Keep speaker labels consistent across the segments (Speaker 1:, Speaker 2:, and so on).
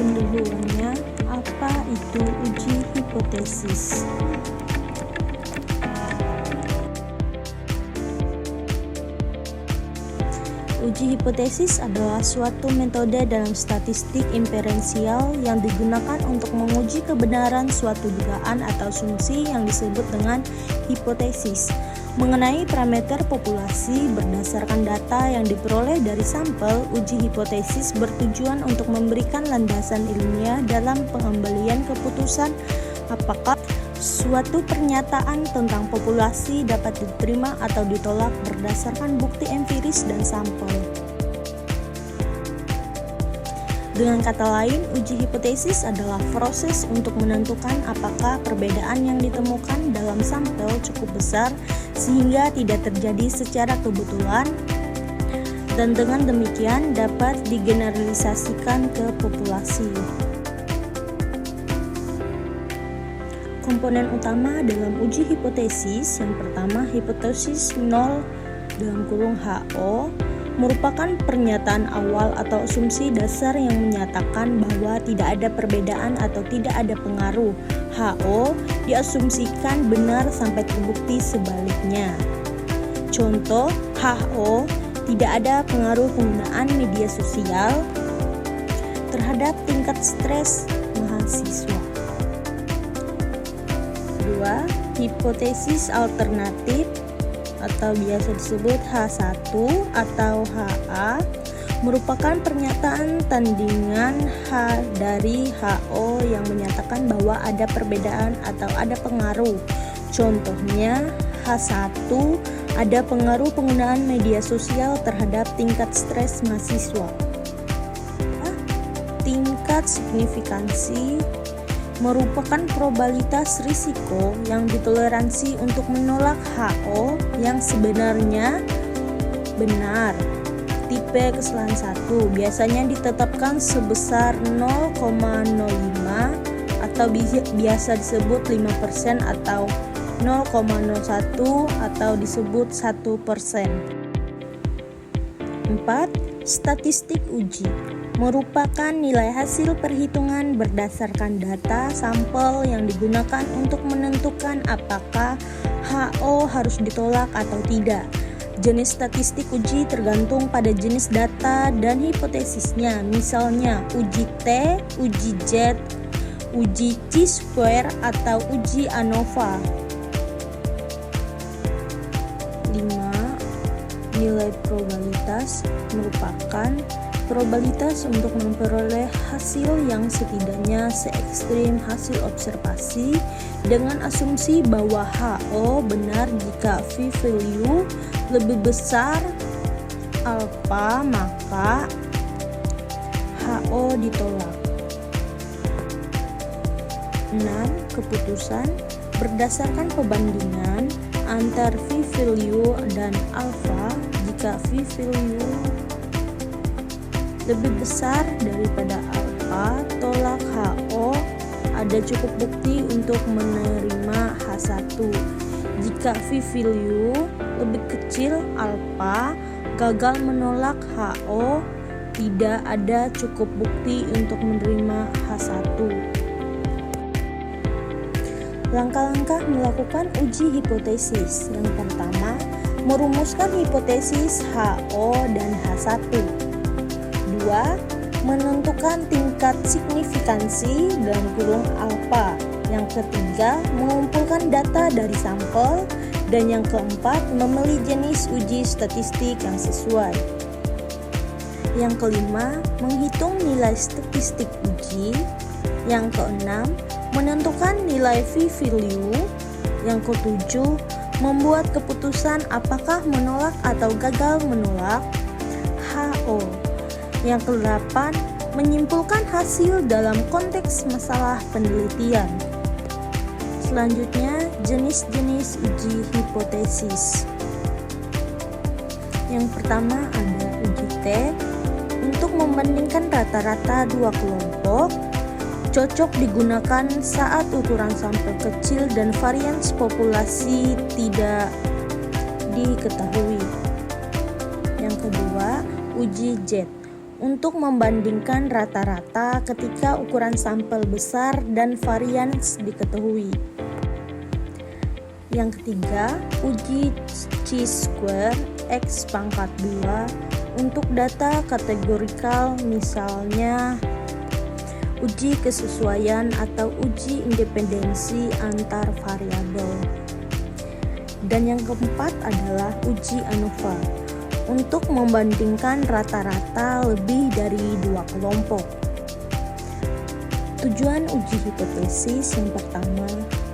Speaker 1: pendahuluannya, apa itu uji hipotesis? Uji hipotesis adalah suatu metode dalam statistik inferensial yang digunakan untuk menguji kebenaran suatu dugaan atau asumsi yang disebut dengan hipotesis mengenai parameter populasi berdasarkan data yang diperoleh dari sampel. Uji hipotesis bertujuan untuk memberikan landasan ilmiah dalam pengambilan keputusan apakah suatu pernyataan tentang populasi dapat diterima atau ditolak berdasarkan bukti empiris dan sampel. Dengan kata lain, uji hipotesis adalah proses untuk menentukan apakah perbedaan yang ditemukan dalam sampel cukup besar sehingga tidak terjadi secara kebetulan, dan dengan demikian dapat digeneralisasikan ke populasi. Komponen utama dalam uji hipotesis yang pertama, hipotesis nol (HO) merupakan pernyataan awal atau asumsi dasar yang menyatakan bahwa tidak ada perbedaan atau tidak ada pengaruh. HO diasumsikan benar sampai terbukti sebaliknya. Contoh, HO tidak ada pengaruh penggunaan media sosial terhadap tingkat stres mahasiswa. 2. Hipotesis alternatif atau biasa disebut H1 atau HA merupakan pernyataan tandingan H dari HO yang menyatakan bahwa ada perbedaan atau ada pengaruh. Contohnya, H1 ada pengaruh penggunaan media sosial terhadap tingkat stres mahasiswa. Tingkat signifikansi merupakan probabilitas risiko yang ditoleransi untuk menolak HO yang sebenarnya benar. Tipe kesalahan 1 biasanya ditetapkan sebesar 0,05 atau biasa disebut 5% atau 0,01 atau disebut 1%. 4. Statistik uji merupakan nilai hasil perhitungan berdasarkan data sampel yang digunakan untuk menentukan apakah HO harus ditolak atau tidak. Jenis statistik uji tergantung pada jenis data dan hipotesisnya, misalnya uji T, uji Z, uji Chi-square, atau uji ANOVA. 5. Nilai probabilitas merupakan probabilitas untuk memperoleh hasil yang setidaknya se-ekstrim hasil observasi dengan asumsi bahwa HO benar. Jika p-value lebih besar alfa, maka HO ditolak. 6. Keputusan berdasarkan perbandingan antar p-value dan alfa. Jika p-value lebih besar daripada alfa, tolak HO. Ada cukup bukti untuk menerima H1. Jika p-value lebih kecil alfa, gagal menolak HO. Tidak ada cukup bukti untuk menerima H1. Langkah-langkah melakukan uji hipotesis. Yang pertama, merumuskan hipotesis HO dan H1. 2. Menentukan tingkat signifikansi (alfa). Yang ketiga, mengumpulkan data dari sampel. Dan yang keempat, memilih jenis uji statistik yang sesuai. Yang kelima, menghitung nilai statistik uji. Yang keenam, menentukan nilai p-value. Yang ketujuh, membuat keputusan apakah menolak atau gagal menolak HO. Yang ke-8, menyimpulkan hasil dalam konteks masalah penelitian. Selanjutnya, jenis-jenis uji hipotesis. Yang pertama ada uji T untuk membandingkan rata-rata dua kelompok. Cocok digunakan saat ukuran sampel kecil dan varians populasi tidak diketahui. Yang kedua, uji Z untuk membandingkan rata-rata ketika ukuran sampel besar dan varians diketahui. Yang ketiga, uji chi-square X pangkat 2 untuk data kategorikal, misalnya uji kesesuaian atau uji independensi antar variabel. Dan yang keempat adalah uji ANOVA untuk membandingkan rata-rata lebih dari dua kelompok. Tujuan uji hipotesis yang pertama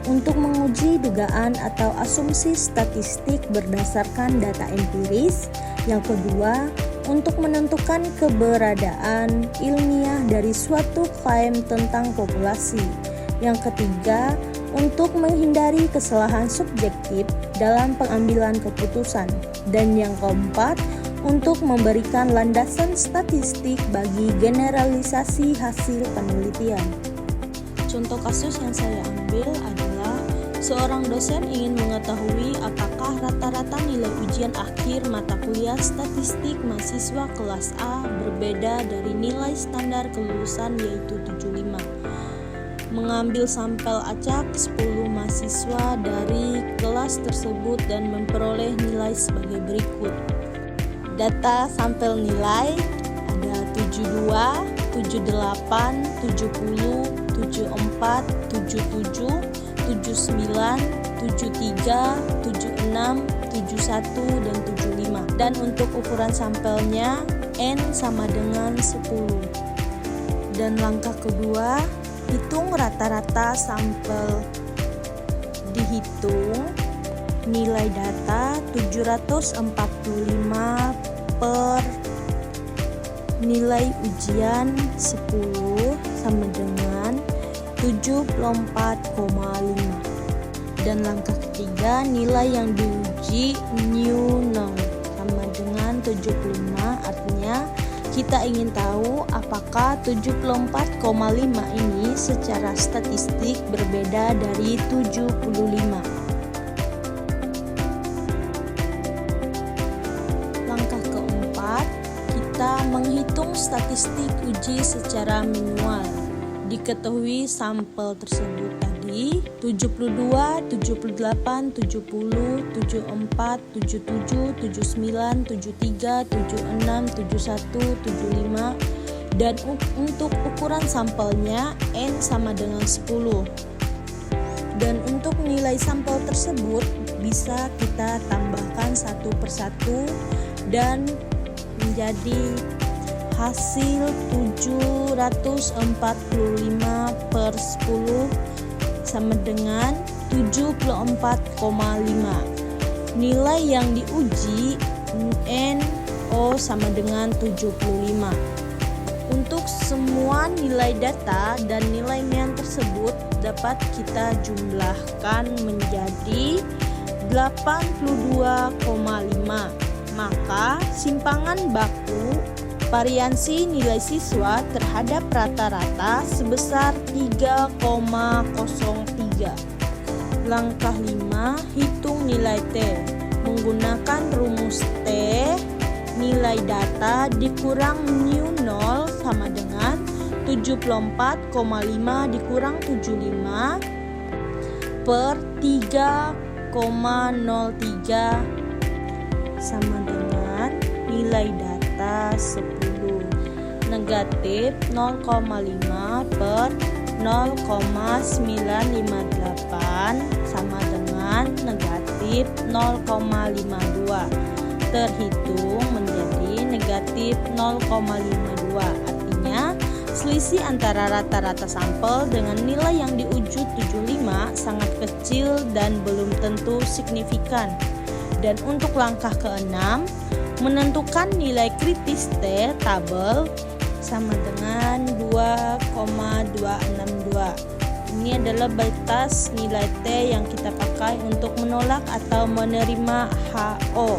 Speaker 1: untuk menguji dugaan atau asumsi statistik berdasarkan data empiris. Yang kedua, untuk menentukan keberadaan ilmiah dari suatu klaim tentang populasi. Yang ketiga, untuk menghindari kesalahan subjektif dalam pengambilan keputusan. Dan yang keempat, untuk memberikan landasan statistik bagi generalisasi hasil penelitian. Contoh kasus yang saya ambil adalah seorang dosen ingin mengetahui apakah rata-rata nilai ujian akhir mata kuliah statistik mahasiswa kelas A berbeda dari nilai standar kelulusan yaitu 75. Mengambil sampel acak 10 mahasiswa dari kelas tersebut dan memperoleh nilai sebagai berikut. Data sampel nilai ada 72, 78, 70, 74, 77, 79, 73, 76, 71, dan 75. Dan untuk ukuran sampelnya N sama dengan 10. Dan langkah kedua, hitung rata-rata sampel. Dihitung nilai data 745 per nilai ujian 10 sama dengan 74,5. Dan langkah ketiga, nilai yang diuji new 0 sama dengan 75, artinya kita ingin tahu apakah 74,5 ini secara statistik berbeda dari 75. Langkah keempat, kita menghitung statistik uji secara manual. Diketahui sampel tersebut tadi 72, 78, 70, 74, 77, 79, 73, 76, 71, 75. Dan untuk ukuran sampelnya N sama dengan 10. Dan untuk nilai sampel tersebut bisa kita tambahkan satu persatu dan menjadi hasil 745 per 10 sama dengan 74,5. Nilai yang diuji NO sama dengan 75. Untuk semua nilai data dan nilai mean tersebut dapat kita jumlahkan menjadi 82,5. Maka simpangan baku variansi nilai siswa terhadap rata-rata sebesar 3,03. Langkah 5, hitung nilai T. Menggunakan rumus T, nilai data dikurang new 0 sama dengan 74,5 dikurang 75 per 3,03 sama dengan nilai data 10. Negatif 0,5 per 0,958 sama dengan negatif 0,52. Terhitung menjadi negatif 0,52. Artinya selisih antara rata-rata sampel dengan nilai yang diuji 75 sangat kecil dan belum tentu signifikan. Dan untuk langkah ke-6, menentukan nilai kritis T tabel sama dengan 2,262. Ini adalah batas nilai T yang kita pakai untuk menolak atau menerima HO.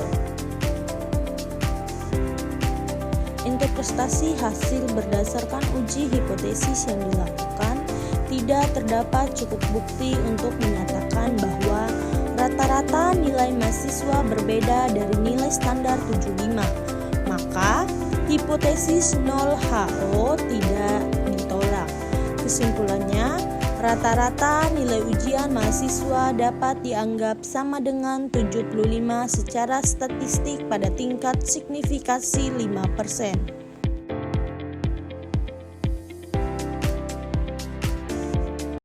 Speaker 1: Interpretasi hasil berdasarkan uji hipotesis yang dilakukan, tidak terdapat cukup bukti untuk menyatakan bahwa rata-rata nilai mahasiswa berbeda dari nilai standar 75. Maka, Hipotesis 0HO tidak ditolak. Kesimpulannya, rata-rata nilai ujian mahasiswa dapat dianggap sama dengan 75 secara statistik pada tingkat signifikasi 5%.